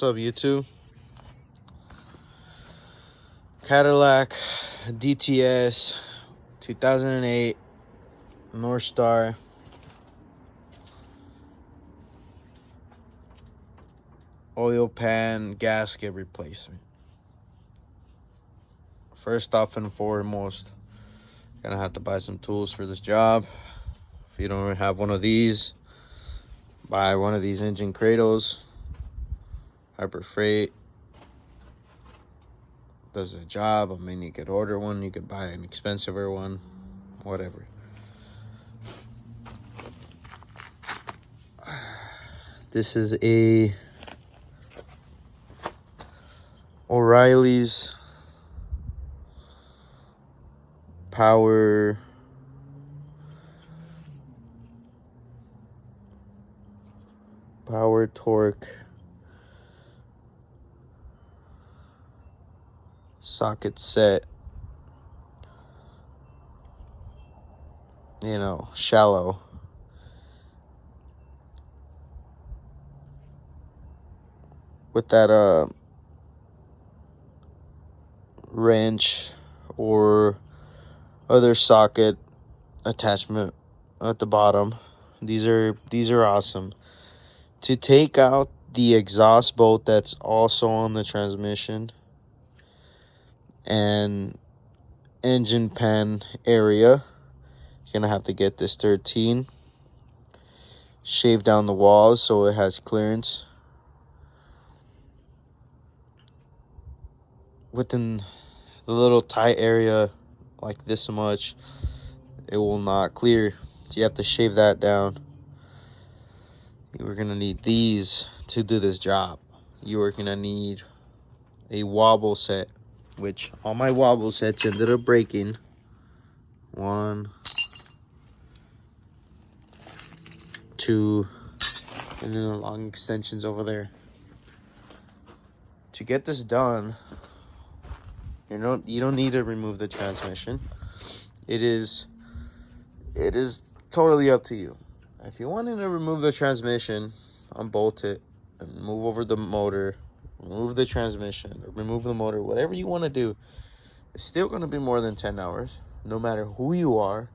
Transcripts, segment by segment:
What's up, YouTube? Cadillac DTS 2008 North Star. Oil pan gasket replacement. First off and foremost, gonna have to buy some tools for this job. If you don't have one of these, buy one of these engine cradles. Harbor Freight does a job. I mean, you could order one, you could buy an expensiver one, whatever. This is a O'Reilly's power torque socket set, shallow. With that wrench or other socket attachment at the bottom. These are awesome. To take out the exhaust bolt that's also on the transmission and engine pan area, you're gonna have to get this 13, shave down the walls so it has clearance. Within the little tight area like this much, it will not clear, so you have to shave that down. We're gonna need these to do this job. You are gonna need a wobble set, which all my wobble sets ended up breaking. 1, 2, and then the long extensions over there. To get this done, you don't need to remove the transmission. It is totally up to you. If you wanted to remove the transmission, unbolt it and move over the motor, remove the transmission, or remove the motor, whatever you want to do, it's still going to be more than 10 hours. No matter who you are,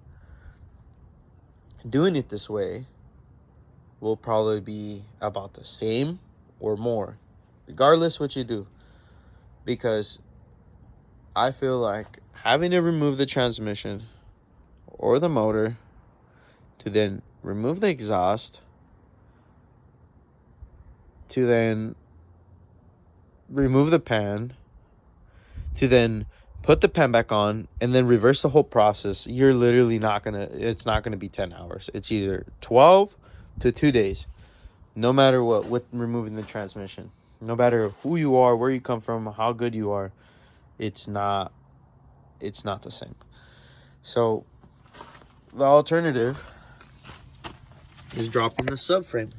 doing it this way will probably be about the same or more, regardless what you do. Because I feel like having to remove the transmission or the motor to then remove the exhaust, to then remove the pan, to then put the pan back on, and then reverse the whole process, you're literally it's not gonna be 10 hours. It's either 12 to 2 days, no matter what, with removing the transmission. No matter who you are, where you come from, how good you are, it's not the same. So the alternative is dropping the subframe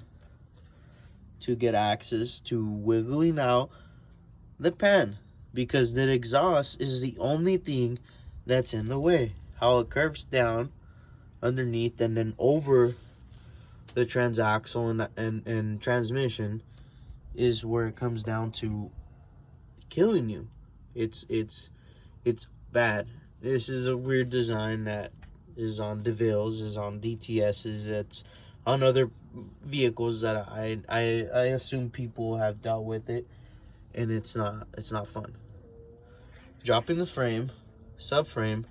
to get access to wiggling out the pan, because the exhaust is the only thing that's in the way. How it curves down underneath and then over the transaxle and transmission is where it comes down to killing you. It's bad. This is a weird design that is on DeVille's, is on DTS's, it's on other vehicles that I assume people have dealt with it, and it's not fun. Dropping the subframe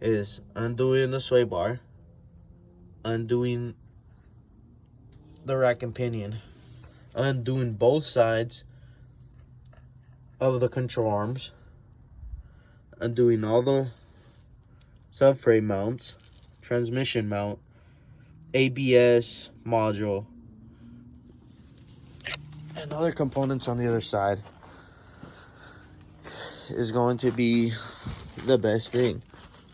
is undoing the sway bar, undoing the rack and pinion, undoing both sides of the control arms, undoing all the subframe mounts, transmission mount, ABS module, and other components on the other side is going to be the best thing.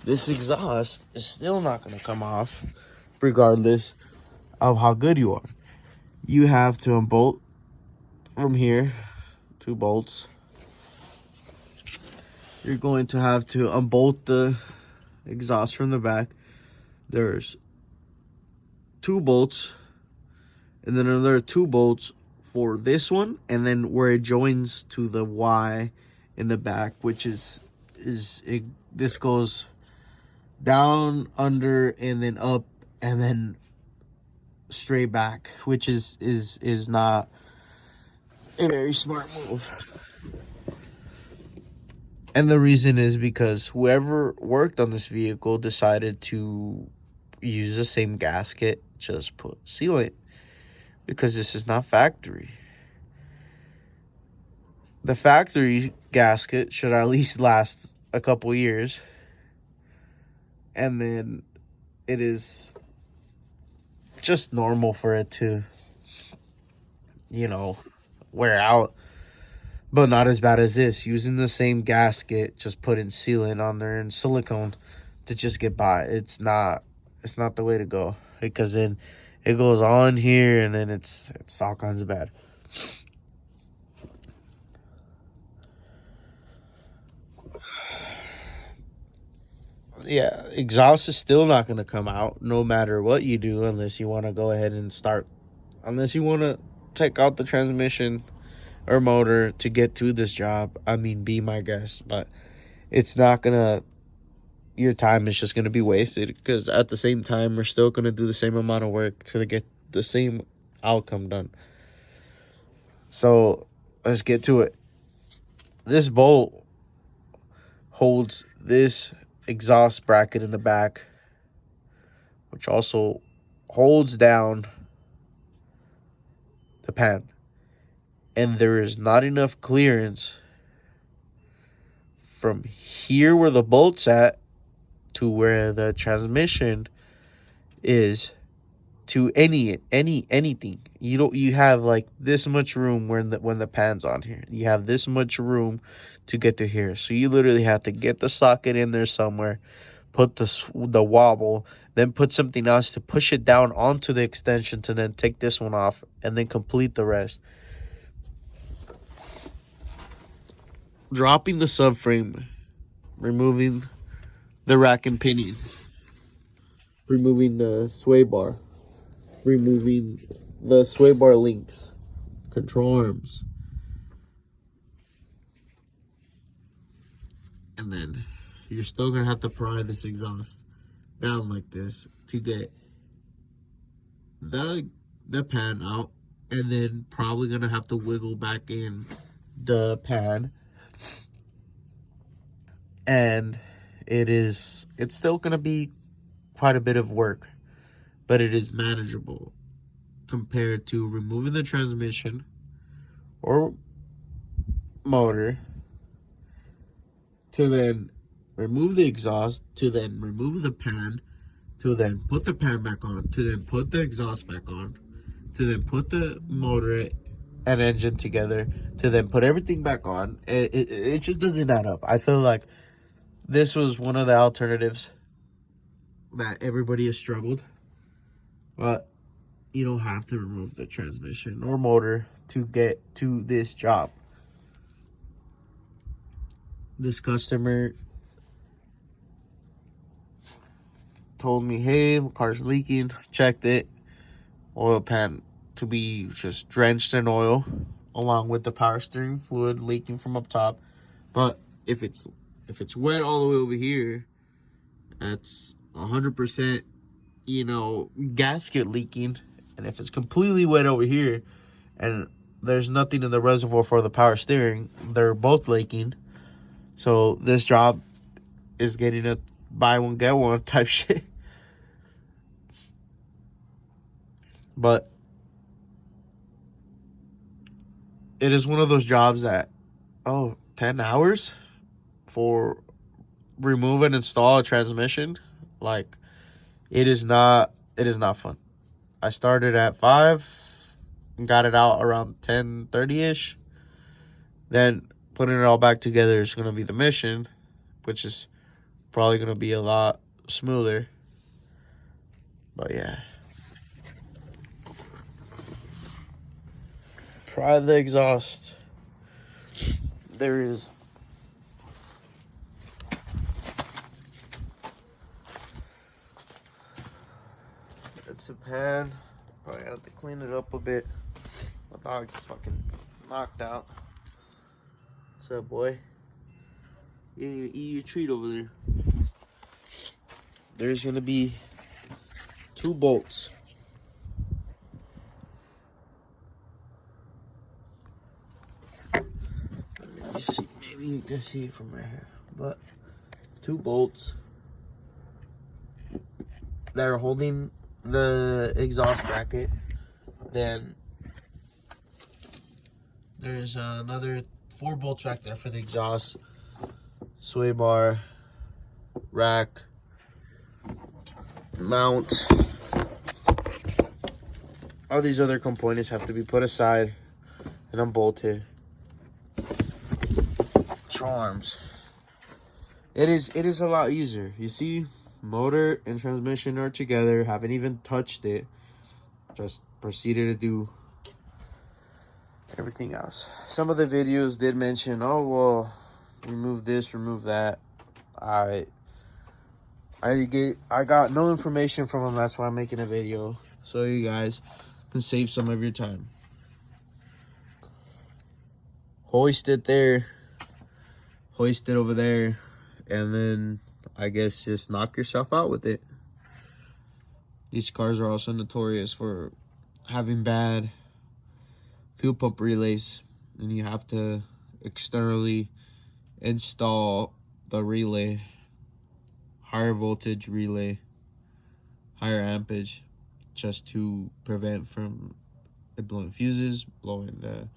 This exhaust is still not going to come off regardless of how good you are. You have to unbolt from here, 2 bolts. You're going to have to unbolt the exhaust from the back. There's 2 bolts and then another 2 bolts for this one, and then where it joins to the Y in the back, which is this goes down, under, and then up, and then straight back, which is not a very smart move. And the reason is because whoever worked on this vehicle decided to use the same gasket, just put sealant, because this is not factory. The factory gasket should at least last a couple years, and then it is just normal for it to, you know, wear out, but not as bad as this. Using the same gasket, just putting sealant on there and silicone to just get by. It's not the way to go, because then it goes on here and then it's all kinds of bad. Yeah, exhaust is still not going to come out no matter what you do, unless you want to go ahead and unless you want to take out the transmission or motor to get to this job. I mean, be my guest, but it's not going to, your time is just going to be wasted, because at the same time, we're still going to do the same amount of work to get the same outcome done. So let's get to it. This bolt holds this exhaust bracket in the back, which also holds down the pan, and there is not enough clearance from here where the bolt's at to where the transmission is to anything. You have like this much room when the pan's on here. You have this much room to get to here. So you literally have to get the socket in there somewhere, put the wobble, then put something else to push it down onto the extension to then take this one off and then complete the rest. Dropping the subframe, removing the rack and pinion, removing the sway bar, removing the sway bar links, control arms, and then you're still gonna have to pry this exhaust down like this to get the pan out, and then probably gonna have to wiggle back in the pan, and it's still gonna be quite a bit of work, but it is manageable compared to removing the transmission or motor, to then remove the exhaust, to then remove the pan, to then put the pan back on, to then put the exhaust back on, to then put the motor and engine together, to then put everything back on. It just doesn't add up. I feel like this was one of the alternatives that everybody has struggled, but you don't have to remove the transmission or motor to get to this job. This customer told me, hey, my car's leaking. Checked it. Oil pan to be just drenched in oil, along with the power steering fluid leaking from up top. But if it's wet all the way over here, that's 100%, gasket leaking. And if it's completely wet over here and there's nothing in the reservoir for the power steering, they're both leaking. So this job is getting a buy one get one type shit. But it is one of those jobs that, 10 hours for remove and install a transmission, like, it is not fun. I started at 5, got it out around 10:30ish. Then putting it all back together is going to be the mission, which is probably going to be a lot smoother. But yeah, try the exhaust. There is it's a pan. Probably have to clean it up a bit. My dog's fucking knocked out. What's up, boy? You eat your treat over there. There's gonna be 2 bolts. Let me see. Maybe you can see it from right here. But 2 bolts that are holding the exhaust bracket. Then there's another 4 bolts back there for the exhaust, sway bar, rack, mount. All these other components have to be put aside and unbolted. Charms. It is a lot easier. You see, motor and transmission are together. Haven't even touched it. Just proceeded to do everything else. Some of the videos did mention, oh well, remove this, remove that. I got no information from them. That's why I'm making a video, so you guys can save some of your time. Hoist it there, hoist it over there, and then I guess just knock yourself out with it. These cars are also notorious for having bad fuel pump relays, and you have to externally install the relay, higher voltage relay, higher ampage, just to prevent from it blowing fuses, blowing the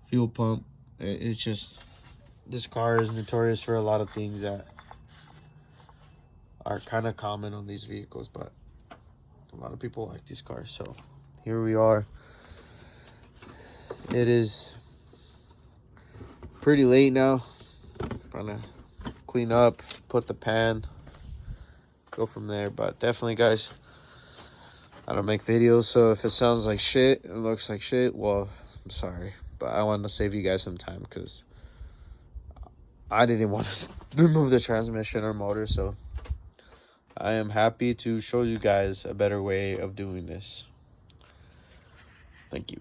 fuel pump. It's just, this car is notorious for a lot of things that are kind of common on these vehicles, but a lot of people like these cars. So here we are. It is pretty late now. Trying to clean up, put the pan, go from there. But definitely, guys, I don't make videos, so if it sounds like shit, it looks like shit, well, I'm sorry. But I wanted to save you guys some time because I didn't want to remove the transmission or motor, so I am happy to show you guys a better way of doing this. Thank you.